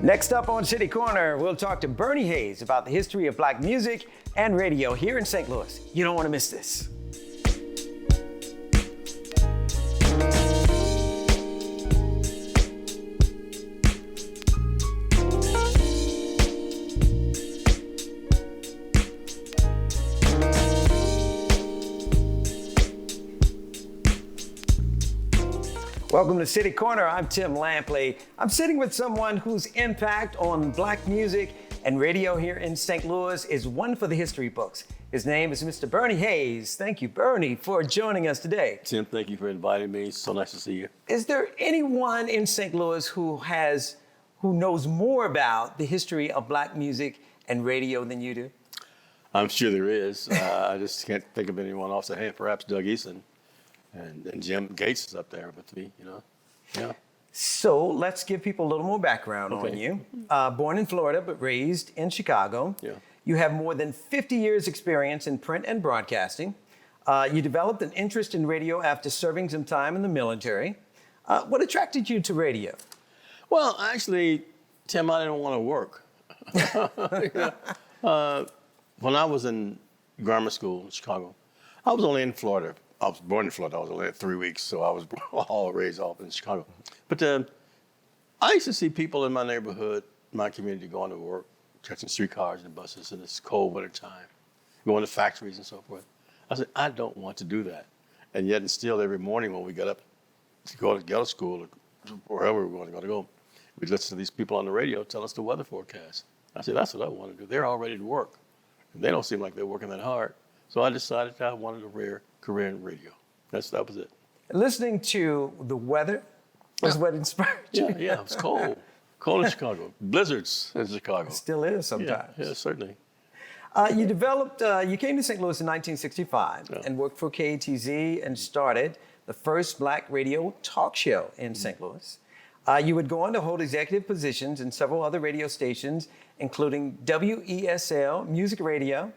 Next up on City Corner, we'll talk to Bernie Hayes about the history of black music and radio here in St. Louis. You don't want to miss this. Welcome to City Corner. I'm Tim Lampley. I'm sitting with someone whose impact on black music and radio here in St. Louis is one for the history books. His name is Mr. Bernie Hayes. Thank you, Bernie, for joining us today. Tim, thank you for inviting me. So nice to see you. Is there anyone in St. Louis who knows more about the history of black music and radio than you do? I'm sure there is. I just can't think of anyone off the hand. Perhaps Doug Eason. And Jim Gates is up there with me, you know. Yeah. So let's give people a little more background on you. Born in Florida, but raised in Chicago. Yeah. You have more than 50 years experience in print and broadcasting. You developed an interest in radio after serving some time in the military. What attracted you to radio? Well, actually, Tim, I didn't want to work. When I was in grammar school in Chicago, I was only in Florida. I was born in Florida. I was only 3 weeks, so I was all raised off in Chicago. But I used to see people in my neighborhood, my community, going to work, catching streetcars and buses in this cold winter time, going to factories and so forth. I said, I don't want to do that. And yet and still every morning when we got up to go to school or wherever we were going to go, we'd listen to these people on the radio tell us the weather forecast. I said, that's what I want to do. They're all ready to work. And they don't seem like they're working that hard. So I decided I wanted a career in radio. That was it. Listening to the weather was what inspired you. Yeah, it was cold. Cold in Chicago. Blizzards in Chicago. It still is sometimes. Yeah, certainly. You came to St. Louis in 1965 and worked for KATZ and started the first black radio talk show in St. Louis. You would go on to hold executive positions in several other radio stations, including WESL Music Radio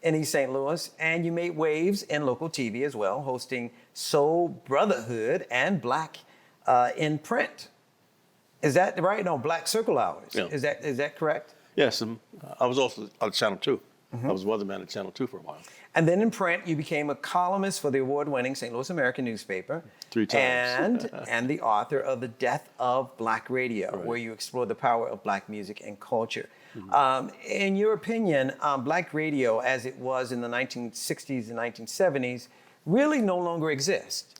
in East St. Louis, and you made waves in local TV as well, hosting Soul Brotherhood and Black in print. Is that right? No, Black Circle Hours. Yeah. Is that correct? Yes, I was also on Channel 2. I was weatherman at Channel 2 for a while. And then in print, you became a columnist for the award-winning St. Louis American newspaper. 3 times. And the author of The Death of Black Radio, right, where you explore the power of black music and culture. In your opinion, black radio, as it was in the 1960s and 1970s, really no longer exists.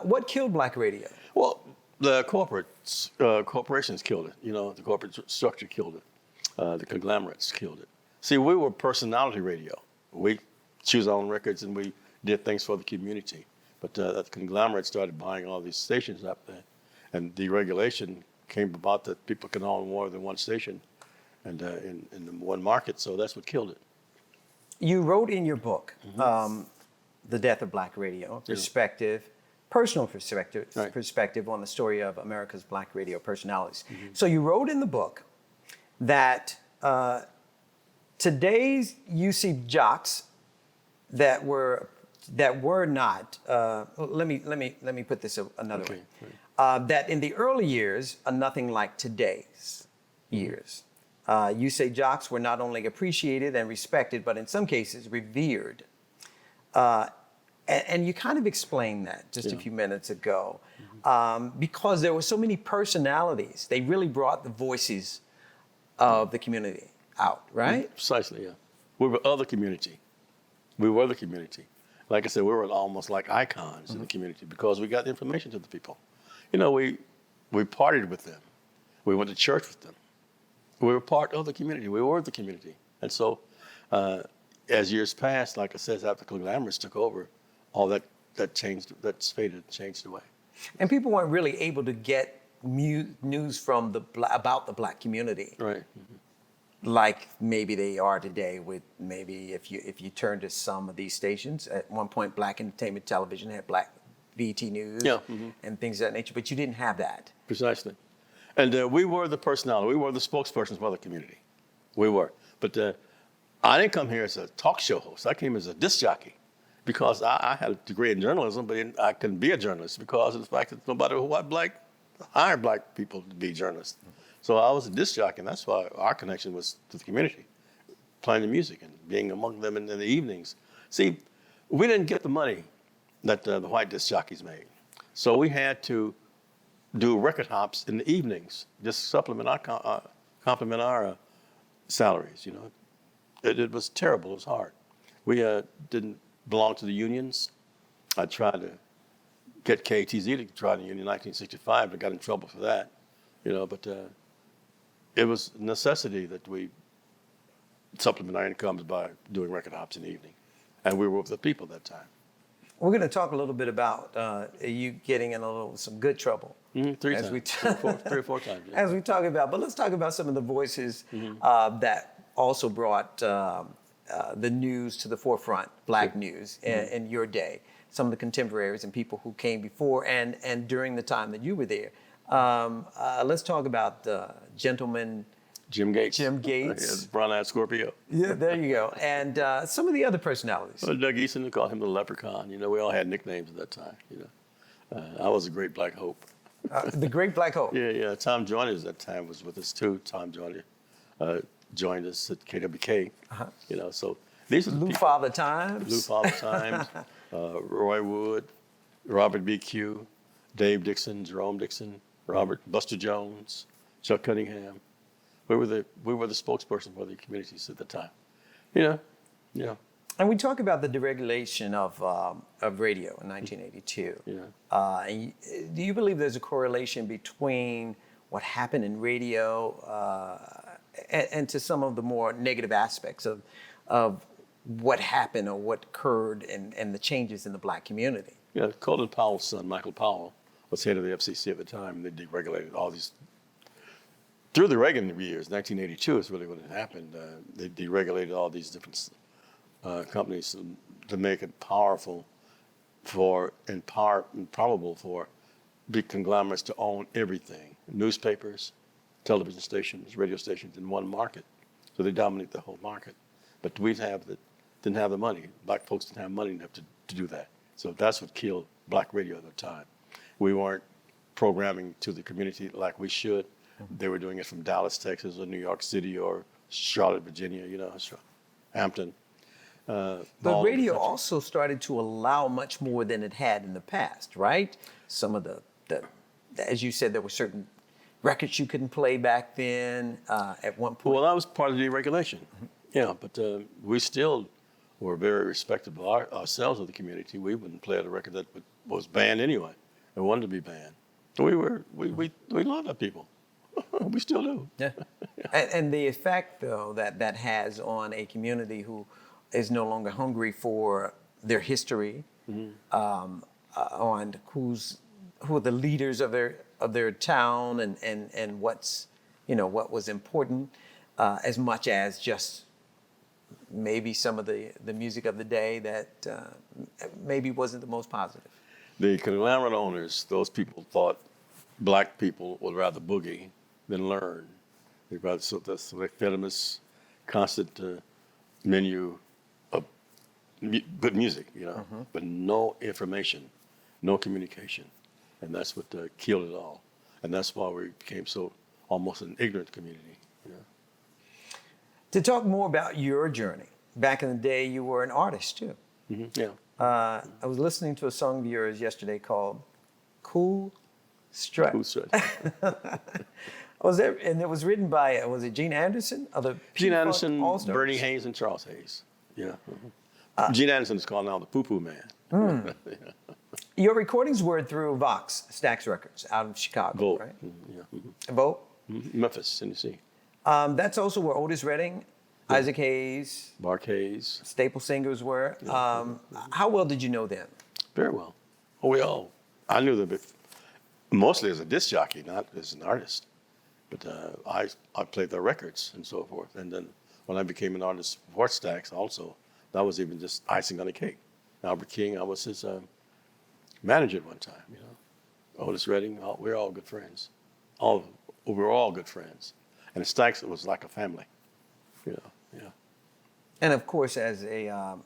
What killed black radio? Well, the corporations killed it. You know, the corporate structure killed it. The conglomerates killed it. See, we were personality radio. We choose our own records and we did things for the community. But the conglomerate started buying all these stations up there. And deregulation came about that people can own more than one station and in one market. So that's what killed it. You wrote in your book, The Death of Black Radio, personal perspective on the story of America's black radio personalities. So you wrote in the book that today's you see jocks that were not. Let me put this another way. Right. That in the early years are nothing like today's years. You say jocks were not only appreciated and respected, but in some cases revered. And you kind of explained that just a few minutes ago, because there were so many personalities. They really brought the voices of the community out, right? Precisely, yeah. We were of the community. We were the community. Like I said, we were almost like icons in the community because we got the information to the people. You know, we partied with them. We went to church with them. We were part of the community. We were the community. And so as years passed, like I said, after conglomerates took over, all that changed, that's faded, changed away. And people weren't really able to get news from about the black community. Right. Like maybe they are today with maybe if you turn to some of these stations. At one point, Black Entertainment Television had Black BET News and things of that nature, but you didn't have that. Precisely. And we were the personality. We were the spokespersons for the community. We were. But I didn't come here as a talk show host. I came as a disc jockey because I had a degree in journalism, but I couldn't be a journalist because of the fact that nobody would hire black people to be journalists. So I was a disc jockey, and that's why our connection was to the community, playing the music and being among them in the evenings. See, we didn't get the money that the white disc jockeys made. So we had to do record hops in the evenings, just supplement our, complement our salaries, you know. It was terrible, it was hard. We didn't belong to the unions. I tried to get KTZ to try the union in 1965, but got in trouble for that, you know, but it was a necessity that we supplement our incomes by doing record hops in the evening. And we were with the people at that time. We're going to talk a little bit about you getting in some good trouble. Mm-hmm. Three or four times. Yeah. As we talk about, but let's talk about some of the voices that also brought the news to the forefront, black news, in your day. Some of the contemporaries and people who came before and during the time that you were there. Let's talk about Gentleman Jim Gates. Jim Gates. Yeah, brown-eyed Scorpio. Yeah, there you go. And some of the other personalities. Well, Doug Easton, they called him the Leprechaun. You know, we all had nicknames at that time. You know, I was a Great Black Hope. The Great Black Hope. Yeah. Tom Joyner at that time was with us too. Tom Joyner joined us at KWK. You know, so these are the Lou people. Father Times. Lou Father Times, Roy Wood, Robert B.Q., Dave Dixon, Jerome Dixon, Buster Jones, Chuck Cunningham. We were the spokesperson for the communities at the time. You know. And we talk about the deregulation of radio in 1982. Yeah. Do you believe there's a correlation between what happened in radio and to some of the more negative aspects of what happened or what occurred and the changes in the black community? Yeah, Colin Powell's son, Michael Powell, was head of the FCC at the time. They deregulated all these. Through the Reagan years, 1982 is really when it happened. They deregulated all these different companies to make it powerful and probable for big conglomerates to own everything. Newspapers, television stations, radio stations in one market. So they dominate the whole market. But we didn't have the money. Black folks didn't have money enough to do that. So that's what killed black radio at the time. We weren't programming to the community like we should. They were doing it from Dallas, Texas, or New York City, or Charlotte, Virginia, you know, Hampton. But radio also started to allow much more than it had in the past, right? Some of the as you said, there were certain records you couldn't play back then at one point. Well, that was part of the deregulation. Yeah, but we still were very respectable ourselves of the community. We wouldn't play a record that was banned anyway. It wanted to be banned. We loved our people. We still do. Yeah. And the effect, though, that has on a community who is no longer hungry for their history, on who are the leaders of their town and what's, what was important, as much as just maybe some of the music of the day that maybe wasn't the most positive. The conglomerate owners, those people thought black people would rather boogie than learn. They fed them this constant menu of good music, but no information, no communication. And that's what killed it all. And that's why we became so almost an ignorant community. To talk more about your journey, back in the day, you were an artist too. Mm-hmm. Yeah. I was listening to a song of yours yesterday called Cool Strut. Cool Strut. And it was written by, was it Gene Anderson? Gene Anderson, Bernie Hayes, and Charles Hayes. Yeah. Gene Anderson is called now the Poo Poo Man. Your recordings were through Vox Stax Records out of Chicago, Vote. right? Yeah. Vote? Memphis, Tennessee. That's also where Otis Redding, Isaac Hayes, Mark Hayes, staple singers were. How well did you know them? Very well. I knew them mostly as a disc jockey, not as an artist. But I played their records and so forth. And then when I became an artist for Stax also, that was even just icing on the cake. Albert King, I was his manager at one time, Otis Redding, we were all good friends. We were all good friends. And Stax, it was like a family, yeah. And of course, as a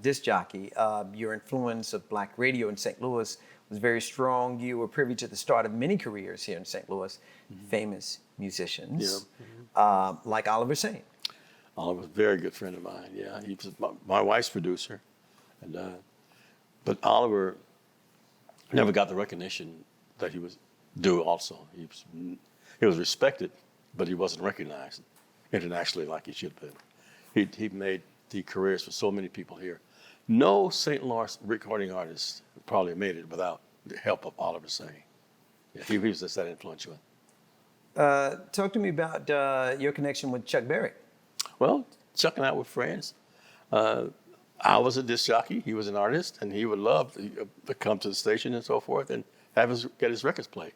disc jockey, your influence of black radio in St. Louis was very strong. You were privy to the start of many careers here in St. Louis, famous musicians, like Oliver Sane. Oliver was a very good friend of mine. Yeah, he was my wife's producer, and but Oliver never got the recognition that he was due. Also, he was respected, but he wasn't recognized internationally like he should have been. He made the careers for so many people here. No St. Louis recording artist probably made it without the help of Oliver Sane. Yeah, he was just that influential. Talk to me about your connection with Chuck Berry. Well, Chuck and I were friends. I was a disc jockey. He was an artist, and he would love to come to the station and so forth and get his records played.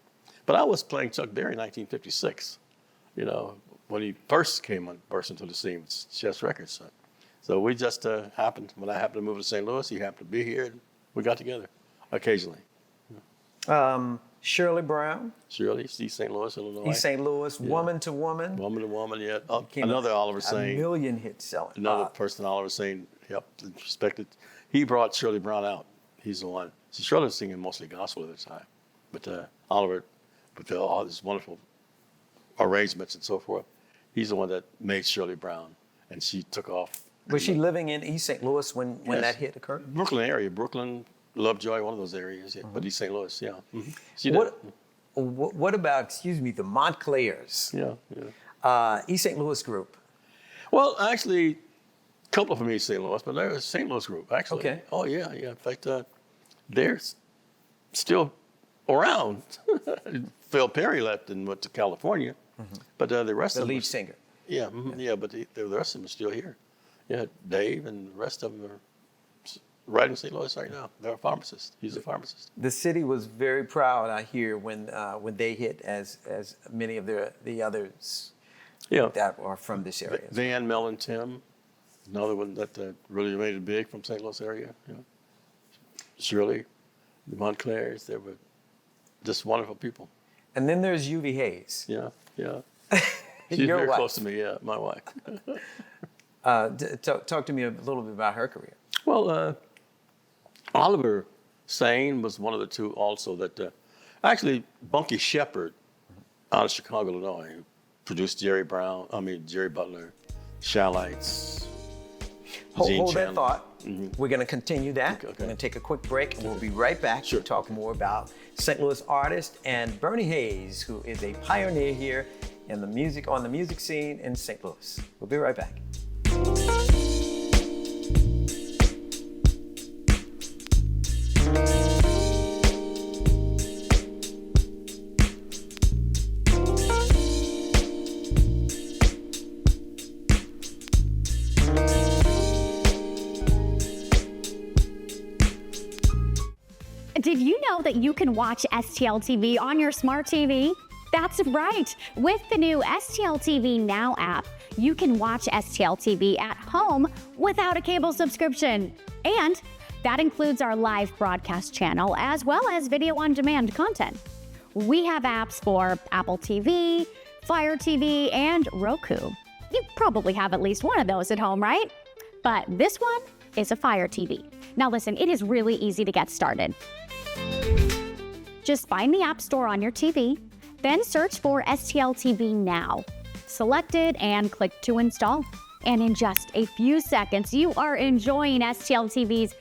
But I was playing Chuck Berry in 1956, you know, when he first burst into the scene with Chess Records. So we just happened, when I happened to move to St. Louis, he happened to be here, and we got together occasionally. Shirley Brown. Shirley, East St. Louis, Illinois. East St. Louis, Yeah. Woman to Woman. Woman to Woman, yeah. Another Oliver Sane. A million hits selling. Another person Oliver Sane helped and respected. He brought Shirley Brown out. He's the one. See, Shirley was singing mostly gospel at the time. But Oliver, with all these wonderful arrangements and so forth, he's the one that made Shirley Brown. And she took off. Was she living in East St. Louis when that hit occurred? Brooklyn area. Brooklyn, Lovejoy, one of those areas. Yeah. But East St. Louis, yeah. Mm-hmm. She did. What about, the Montclairs? Yeah. East St. Louis group. Well, actually, a couple of them East St. Louis, but they're a St. Louis group, actually. Okay. Oh, yeah. In fact, they're still around. Phil Perry left and went to California, but the rest of them. The lead singer. Yeah, yeah, but the rest of them are still here. Yeah, Dave and the rest of them are right in St. Louis right now. They're a pharmacist. He's a pharmacist. The city was very proud, I hear, when they hit, as many of the others that are from this area. Van, Mel, and Tim, another one that really made it big from St. Louis area. You know. Shirley, the Montclairs, they were just wonderful people. And then there's UV Hayes. Yeah. She's very close to me, yeah, my wife. Talk to me a little bit about her career. Well, Oliver Sane was one of the two also that, actually, Bunky Shepard out of Chicago, Illinois, who produced Jerry Butler, Shallites, Hold that thought. We're going to continue that. Okay. We're going to take a quick break, and we'll be right back to talk more about St. Louis artist and Bernie Hayes, who is a pioneer here in the music scene in St. Louis. We'll be right back. Did you know that you can watch STL TV on your smart TV? That's right. With the new STL TV Now app, you can watch STL TV at home without a cable subscription. And that includes our live broadcast channel as well as video on demand content. We have apps for Apple TV, Fire TV, and Roku. You probably have at least one of those at home, right? But this one is a Fire TV. Now listen, it is really easy to get started. Just find the App Store on your TV, then search for STL TV Now. Select it and click to install. And in just a few seconds, you are enjoying STL TV's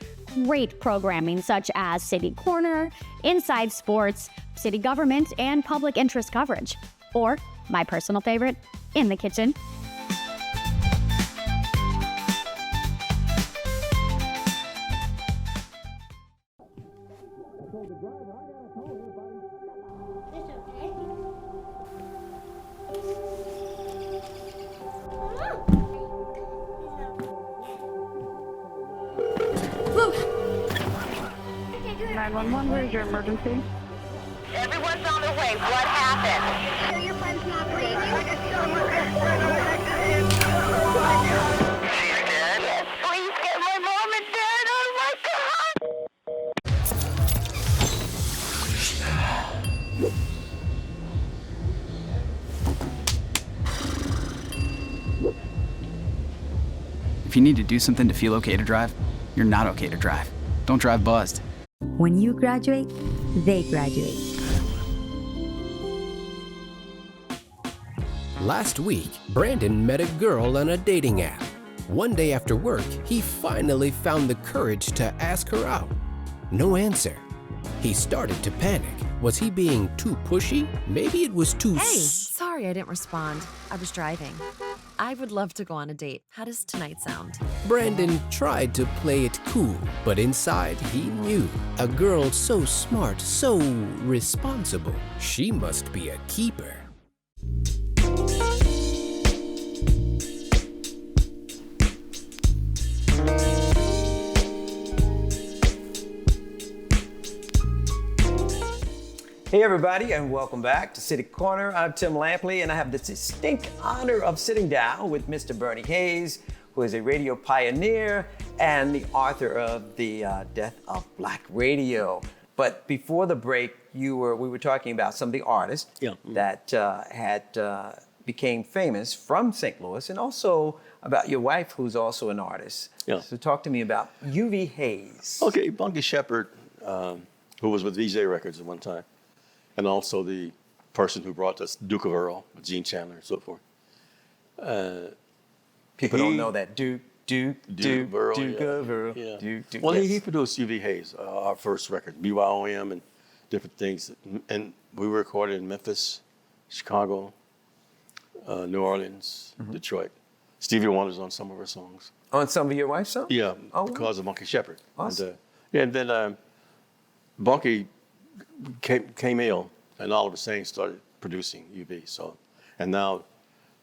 great programming such as City Corner, Inside Sports, City Government, and public interest coverage. Or, my personal favorite, In the Kitchen. Where's your emergency? Everyone's on their way. What happened? Your friend's not breathing. She's dead? Yes, please get my mom and dad. Oh my God! If you need to do something to feel okay to drive, you're not okay to drive. Don't drive buzzed. When you graduate, they graduate. Last week, Brandon met a girl on a dating app. One day after work, he finally found the courage to ask her out. No answer. He started to panic. Was he being too pushy? Maybe it was too Hey, sorry I didn't respond. I was driving. I would love to go on a date. How does tonight sound? Brandon tried to play it cool, but inside he knew a girl so smart, so responsible, she must be a keeper. Hey everybody, and welcome back to City Corner. I'm Tim Lampley, and I have the distinct honor of sitting down with Mr. Bernie Hayes, who is a radio pioneer and the author of The Death of Black Radio. But before the break, we were talking about some of the artists that became famous from St. Louis, and also about your wife, who's also an artist. Yeah. So talk to me about UV Hayes. Okay, Bunky Shepard, who was with VJ Records at one time, and also the person who brought us Duke of Earl, Gene Chandler, and so forth. People don't know that. Duke of Earl. Yeah. Duke. Well, Yes. he produced UV Hayes, our first record, BYOM and different things. And we recorded in Memphis, Chicago, New Orleans, Detroit. Stevie Wonder's on some of our songs. On some of your wife's songs? Yeah, Oh, because of Bunky Shepard. Awesome. And then Bunky came ill, and Oliver Sane started producing UV. And now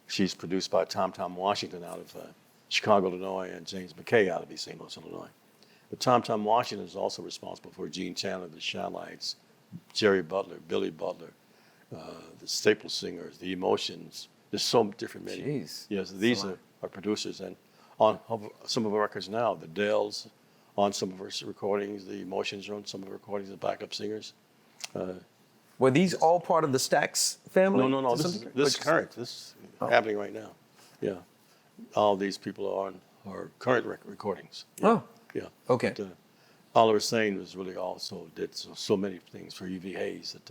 she's produced by Tom Washington out of Chicago, Illinois, and James McKay out of East St. Louis, Illinois. But Tom Washington is also responsible for Gene Chandler, the Shallites, Jerry Butler, Billy Butler, the Staple Singers, the Emotions. There's so different many. Jeez. Yes, these are producers. And on some of our records now, the Dells, on some of our recordings, the Emotions are on some of our recordings, the backup singers. Were these all part of the Stax family? No. to This some degree? is current. This is happening right now. Yeah. All these people are on our current recordings. Yeah. Oh. Yeah. Okay. But, Oliver Sane was really also did so many things for UV Hayes that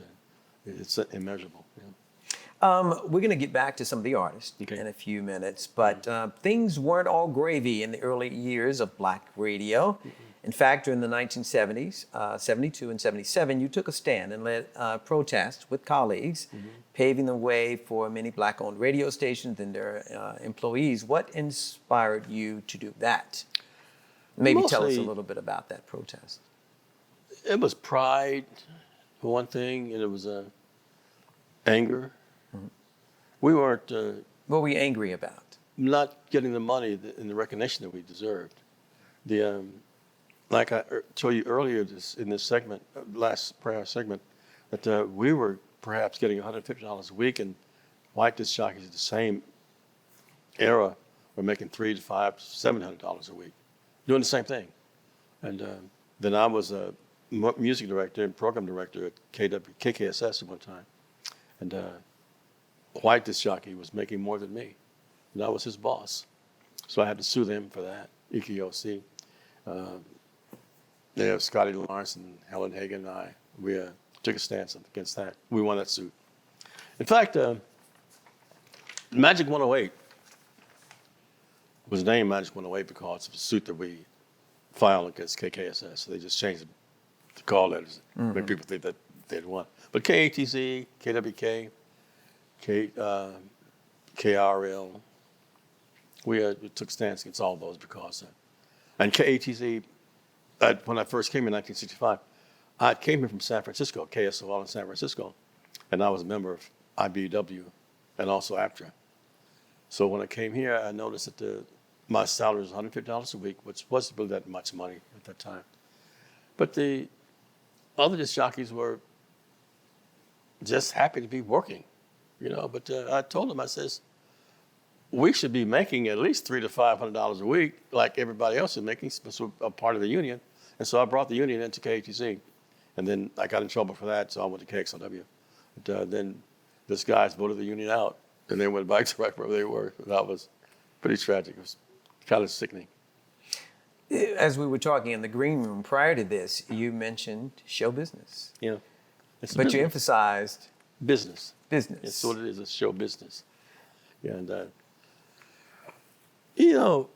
it's immeasurable. Yeah. We're going to get back to some of the artists in a few minutes, but things weren't all gravy in the early years of black radio. In fact, during the 1970s, 72 and 77, you took a stand and led protests with colleagues, paving the way for many black-owned radio stations and their employees. What inspired you to do that? Maybe tell us a little bit about that protest. It was pride, for one thing, and it was anger. We weren't What were you angry about? not getting the money and the recognition that we deserved. Like I told you earlier in this segment, last prayer segment, that we were perhaps getting $150 a week, and white disc jockeys at the same era were making $300 to $500 to $700 a week, doing the same thing. And then I was a music director and program director at KKSS at one time, and white disc jockey was making more than me, and I was his boss, so I had to sue them for that. EKOC. Scotty Lawrence and Helen Hagen and I, we took a stance against that. We won that suit. In fact, Magic 108 was named Magic 108 because of a suit that we filed against KKSS. So they just changed the call letters to make people think that they'd won. But KATZ, KWK, KRL, we took stance against all of those because, and KATZ, when I first came in 1965, I came here from San Francisco, KSOL in San Francisco, and I was a member of IBEW and also APTRA. So when I came here, I noticed that my salary was $150 a week, which wasn't really that much money at that time. But the other disc jockeys were just happy to be working, But I told them, I says, we should be making at least $300 to $500 a week, like everybody else is making, so a part of the union. And so I brought the union into KATC, and then I got in trouble for that, so I went to KXLW. But then this guys voted the union out, and they went back to right where they were. That was pretty tragic. It was kind of sickening. As we were talking in the green room prior to this, you mentioned show business, Yeah. It's a but you business. emphasized Business. business. It's what it is. It's show business. Yeah, and you know,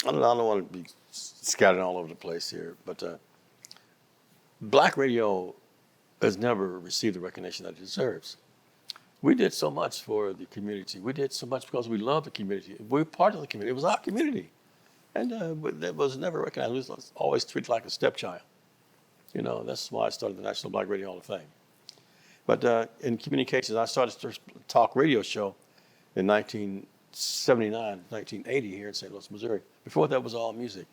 I don't want to be scattered all over the place here, but black radio has never received the recognition that it deserves. We did so much for the community. We did so much because we love the community. We're part of the community. It was our community. And but that was never recognized. It was always treated like a stepchild. You know, that's why I started the National Black Radio Hall of Fame. But in communications, I started a talk radio show in 1979, 1980 here in St. Louis, Missouri. Before that was all music.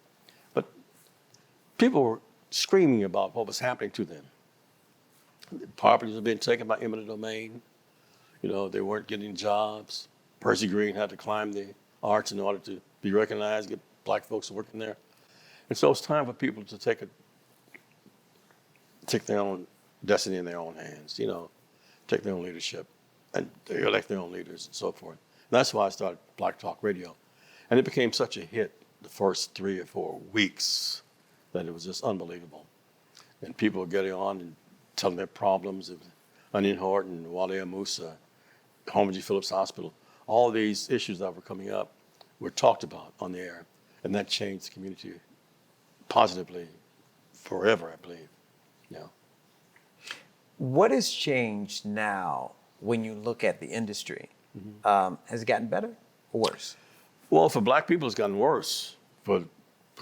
But people were screaming about what was happening to them. The properties were being taken by eminent domain. You know, they weren't getting jobs. Percy Green had to climb the arch in order to be recognized, get black folks working there. And so it's time for people to take their own destiny in their own hands, you know, take their own leadership, and they elect their own leaders and so forth. And that's why I started Black Talk Radio. And it became such a hit the first 3 or 4 weeks that it was just unbelievable. And people were getting on and telling their problems of Onion Horton, Wale Musa, Homer G. Phillips Hospital. All these issues that were coming up were talked about on the air. And that changed the community positively forever, I believe. Yeah. What has changed now when you look at the industry? Has it gotten better or worse? Well, for black people, it's gotten worse. For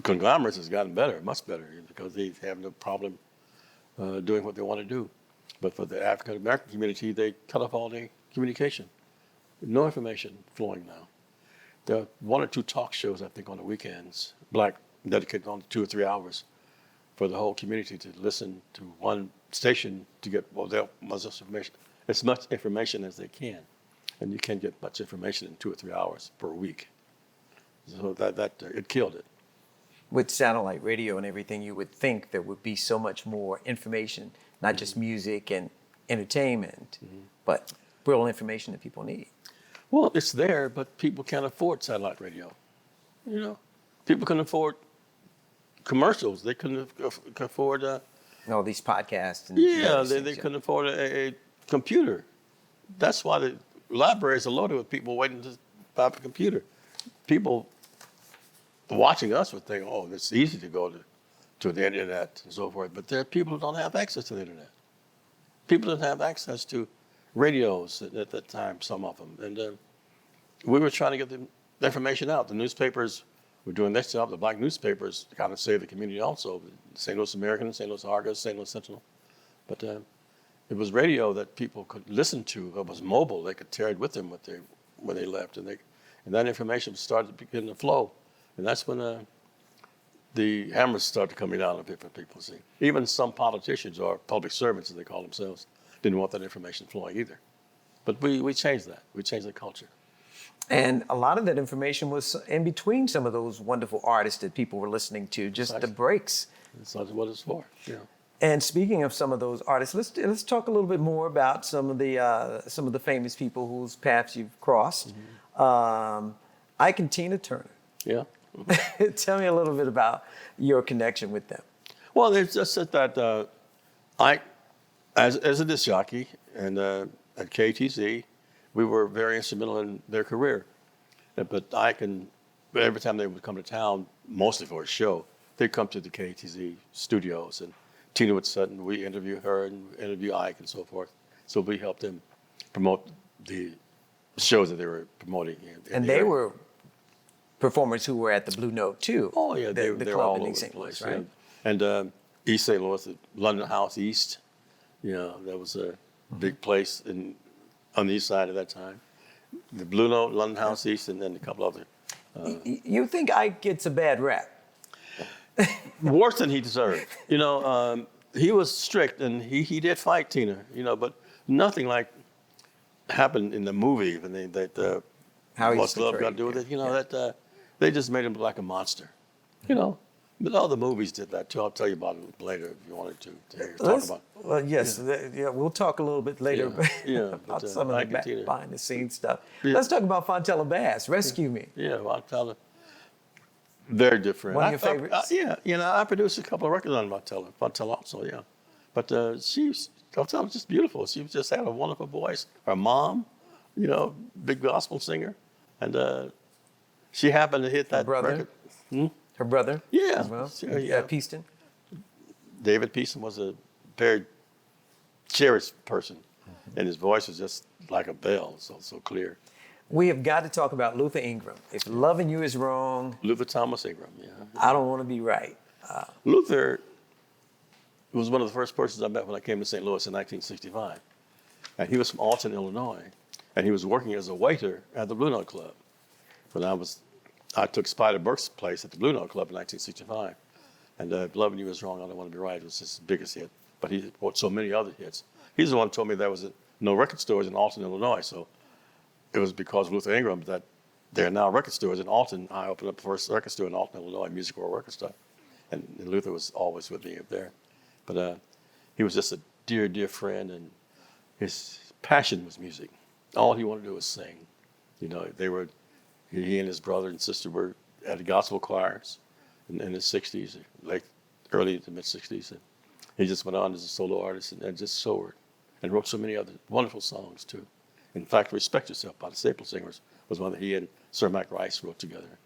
conglomerates, it's gotten better, much better, because they have no problem doing what they want to do. But for the African American community, they cut off all their communication. No information flowing now. There are 1 or 2 talk shows, I think, on the weekends, black, dedicated only 2 or 3 hours for the whole community to listen to one station to get as much information as they can. And you can't get much information in 2 or 3 hours per week. So it killed it. With satellite radio and everything, you would think there would be so much more information, not just music and entertainment, but real information that people need. Well, it's there, but people can't afford satellite radio. You know, people couldn't afford commercials. They couldn't afford. All these podcasts. And they couldn't afford a computer. That's why the libraries are loaded with people waiting to buy a computer. People watching us would think, oh, it's easy to go to the internet and so forth. But there are people who don't have access to the internet. People don't have access to radios at that time, some of them. And we were trying to get the information out. The newspapers were doing their job. The black newspapers kind of saved the community also. St. Louis American, St. Louis Argus, St. Louis Sentinel. But it was radio that people could listen to. It was mobile. They could carry it with them when they left. And that information started to begin to flow. And that's when the hammers started coming down on different people. See, even some politicians or public servants, as they call themselves, didn't want that information flowing either. But we changed that. We changed the culture. And a lot of that information was in between some of those wonderful artists that people were listening to, just the breaks. That's what it's for. Yeah. And speaking of some of those artists, let's talk a little bit more about some of the famous people whose paths you've crossed. Ike and Tina Turner. Yeah. Tell me a little bit about your connection with them. Well, it's just that Ike, as a disc jockey and at KTZ, we were very instrumental in their career. But Ike, every time they would come to town, mostly for a show, they'd come to the KTZ studios, and Tina would sit and we interview her and interview Ike and so forth. So we helped them promote the shows that they were promoting. And they were performers who were at the Blue Note too. Oh yeah, they were all over the St. place. Louis, right? Yeah. And East St. Louis, the London House East, that was a big place on the east side at that time. The Blue Note, London House East, and then a couple other. You think Ike gets a bad rap? Worse than he deserved. He was strict, and he did fight Tina. But nothing like happened in the movie when What's Love Got to Do with it? That they just made him look like a monster. But all the movies did that too. I'll tell you about it later if you wanted to talk about it. Well, yes, we'll talk a little bit later about some of the behind the scenes stuff. Yeah. Let's talk about Fontella Bass. Rescue Me. Yeah, Fontella. Very different. One of your favorites? Yeah, you know, I produced a couple of records on Martella also, yeah. But Martella was just beautiful. She just had a wonderful voice. Her mom, you know, big gospel singer. And she happened to hit that record. Her brother? Yeah. As well? Yeah. Peaston? David Peaston was a very cherished person. And his voice was just like a bell, so clear. We have got to talk about Luther Ingram. If loving you is wrong, Luther Thomas Ingram, yeah. I don't want to be right. Luther was one of the first persons I met when I came to St. Louis in 1965. And he was from Alton, Illinois. And he was working as a waiter at the Blue Note Club. When I took Spider Burke's place at the Blue Note Club in 1965. And Loving You Is Wrong, I Don't Want to Be Right was his biggest hit. But he wrote so many other hits. He's the one who told me there was no record stores in Alton, Illinois. So it was because of Luther Ingram that there are now record stores in Alton. I opened up the first record store in Alton, Illinois, Music World Record Store. And Luther was always with me up there. But he was just a dear, dear friend, and his passion was music. All he wanted to do was sing. You know, he and his brother and sister were at the gospel choirs in the 60s, early to mid 60s. And he just went on as a solo artist and just soared and wrote so many other wonderful songs too. In fact, Respect Yourself by the Staple Singers was one that he and Sir Mac Rice wrote together.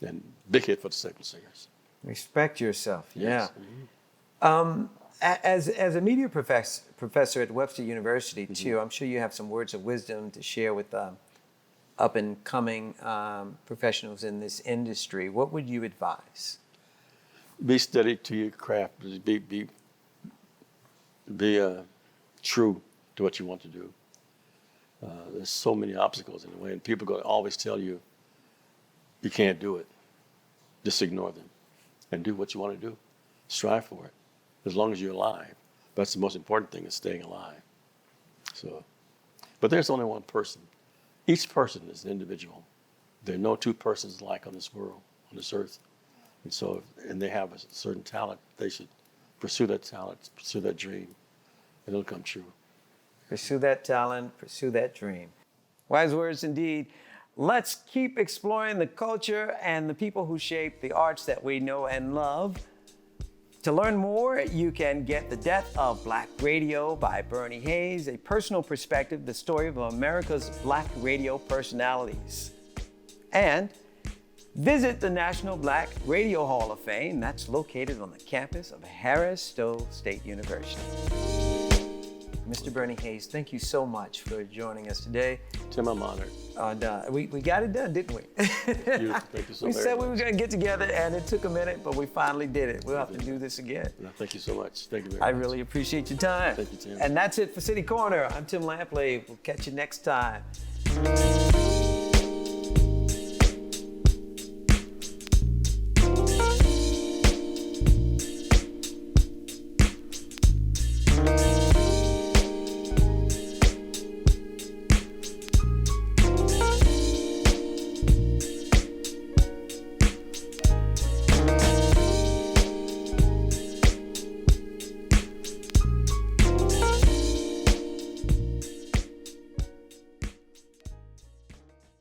And big hit for the Staple Singers. Respect Yourself, Yes. yeah. As a media professor at Webster University, too, I'm sure you have some words of wisdom to share with up-and-coming professionals in this industry. What would you advise? Be steady to your craft. Be true to what you want to do. There's so many obstacles in the way, and people are going to always tell you you can't do it. Just ignore them and do what you want to do. Strive for it, as long as you're alive. That's the most important thing, is staying alive. So, but there's only one person. Each person is an individual. There are no two persons alike on this world, on this earth. And so, and they have a certain talent. They should pursue that talent, pursue that dream, and it'll come true. Pursue that talent, pursue that dream. Wise words indeed. Let's keep exploring the culture and the people who shape the arts that we know and love. To learn more, you can get The Death of Black Radio by Bernie Hayes, a personal perspective, the story of America's Black radio personalities. And visit the National Black Radio Hall of Fame. That's located on the campus of Harris Stowe State University. Mr. Bernie Hayes, thank you so much for joining us today. Tim, I'm honored. We got it done, didn't we? Thank you so We very said much. we were going to get together, and it took a minute, but we finally did it. We'll have to do this again. No, thank you so much. Thank you very I much. really appreciate your time. Thank you, Tim. And that's it for City Corner. I'm Tim Lampley. We'll catch you next time.